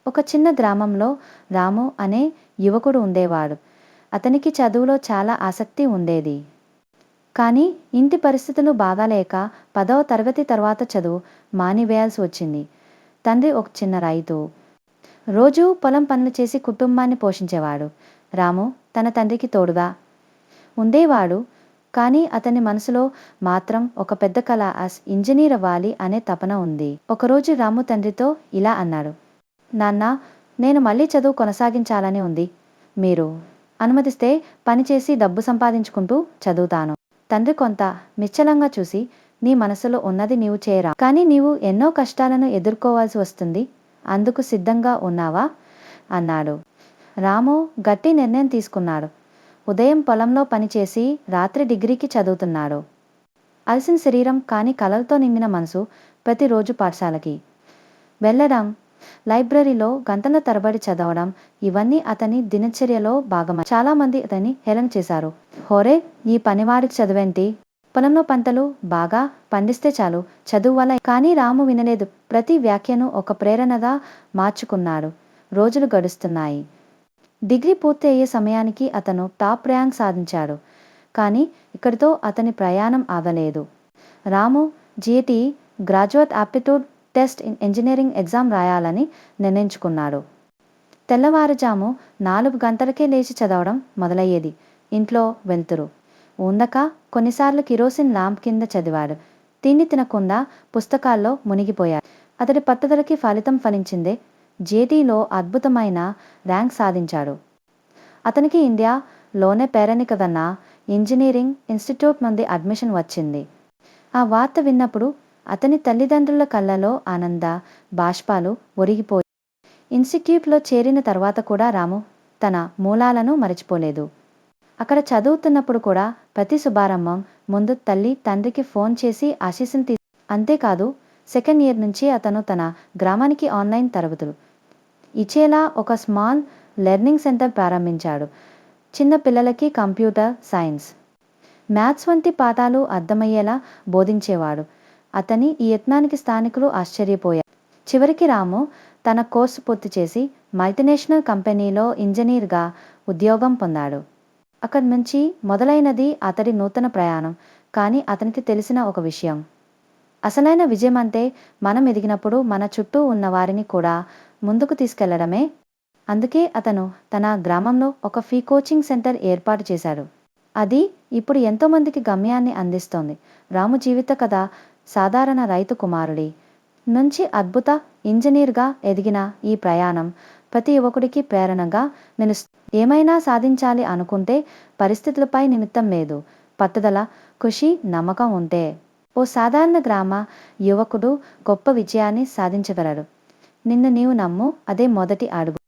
ఒక చిన్న గ్రామంలో రాము అనే యువకుడు ఉండేవాడు. అతనికి చదువులో చాలా ఆసక్తి ఉండేది. కానీ ఇంటి పరిస్థితులు బాగాలేక 10వ తరగతి తర్వాత చదువు మానివేయాల్సి వచ్చింది. తండ్రి ఒక చిన్న రైతు. రోజూ పొలం పనులు చేసి కుటుంబాన్ని పోషించేవాడు. రాము తన తండ్రికి తోడుగా ఉండేవాడు. కానీ అతని మనసులో మాత్రం ఒక పెద్ద కల ఇంజనీర్ అవ్వాలి అనే తపన ఉంది. ఒకరోజు రాము తండ్రితో ఇలా అన్నాడు. నాన్నా, నేను మళ్ళీ చదువు కొనసాగించాలని ఉంది. మీరు అనుమతిస్తే పనిచేసి డబ్బు సంపాదించుకుంటూ చదువుతాను. తండ్రి కొంత నిశ్చలంగా చూసి, నీ మనసులో ఉన్నది నీవు చేయరా, కానీ నీవు ఎన్నో కష్టాలను ఎదుర్కోవాల్సి వస్తుంది. అందుకు సిద్ధంగా ఉన్నావా అన్నాడు. రాము గట్టి నిర్ణయం తీసుకున్నాడు. ఉదయం పొలంలో పనిచేసి రాత్రి డిగ్రీకి చదువుతున్నాడు. అలసిన శరీరం కానీ కలలతో నిండిన మనసు. ప్రతిరోజు పాఠశాలకి వెళ్ళడం, లైబ్రరీలో గంటల తరబడి చదవడం, ఇవన్నీ అతని దినచర్యలో భాగమై చాలామంది అతన్ని హేళన చేశారు. హోరే, ఈ పనివాడికి చదువేంటి, పొలంలో పంటలు బాగా పండిస్తే చాలు, చదువు వల్ల. కానీ రాము వినలేదు. ప్రతి వ్యాఖ్యను ఒక ప్రేరణగా మార్చుకున్నాడు. రోజులు గడుస్తున్నాయి. డిగ్రీ పూర్తి అయ్యే సమయానికి అతను టాప్ ర్యాంక్ సాధించాడు. కానీ ఇక్కడితో అతని ప్రయాణం ఆగలేదు. Ramu GT graduate aptitude test in engineering exam రాయాలని నిర్ణయించుకున్నాడు. తెల్లవారుజాము 4 గంటలకే లేచి చదవడం మొదలయ్యేది. ఇంట్లో వెలుతురు ఉండక కొన్నిసార్లు కిరోసిన్ ల్యాంప్ కింద చదివాడు. తిండి తినకుండా పుస్తకాల్లో మునిగిపోయాడు. అతడి పట్టుదలకి ఫలితం ఫలించిందే. జేటీలో అద్భుతమైన ర్యాంక్ సాధించాడు. అతనికి ఇండియాలోనే పేరెన్నికగన్న ఇంజనీరింగ్ ఇన్స్టిట్యూట్ నుండి అడ్మిషన్ వచ్చింది. ఆ వార్త విన్నప్పుడు అతని తల్లిదండ్రుల కళ్ళలో ఆనంద బాష్పాలు ఒరిగిపోయాయి. ఇన్స్టిట్యూట్లో చేరిన తర్వాత కూడా రాము తన మూలాలను మరచిపోలేదు. అక్కడ చదువుతున్నప్పుడు కూడా ప్రతి శుభారంభం ముందు తల్లి తండ్రికి ఫోన్ చేసి ఆశీస్సులు అంతేకాదు, సెకండ్ ఇయర్ నుంచి అతను తన గ్రామానికి ఆన్లైన్ తరగతులు ఇచ్చేలా ఒక స్మాల్ లెర్నింగ్ సెంటర్ ప్రారంభించాడు. చిన్న పిల్లలకి కంప్యూటర్ సైన్స్, మ్యాథ్స్ వంటి పాఠాలు అర్థమయ్యేలా బోధించేవాడు. అతని ఈ యత్నానికి స్థానికులు ఆశ్చర్యపోయారు. చివరికి రాము తన కోర్సు పూర్తి చేసి మల్టీనేషనల్ కంపెనీలో ఇంజనీర్గా ఉద్యోగం పొందాడు. అక్కడి నుంచి మొదలైనది అతడి నూతన ప్రయాణం. కానీ అతనికి తెలిసిన ఒక విషయం, అసలైన విజయం అంటే మనం ఎదిగినప్పుడు మన చుట్టూ ఉన్న వారిని కూడా ముందుకు తీసుకెళ్లడమే. అందుకే అతను తన గ్రామంలో ఒక ఫ్రీ కోచింగ్ సెంటర్ ఏర్పాటు చేశాడు. అది ఇప్పుడు ఎంతోమందికి గమ్యాన్ని అందిస్తోంది. రాము జీవిత కథ సాధారణ రైతు కుమారుడి నుంచి అద్భుత ఇంజనీర్గా ఎదిగిన ఈ ప్రయాణం ప్రతి యువకుడికి ప్రేరణగా నిలుస్తుంది. ఏమైనా సాధించాలి అనుకుంటే పరిస్థితులపై నిమిత్తం లేదు. పట్టుదల, కృషి, నమ్మకం ఉంటే ఓ సాధారణ గ్రామ యువకుడు గొప్ప విజయాన్ని సాధించగలడు. నిన్ను నీవు నమ్ము, అదే మొదటి అడుగు.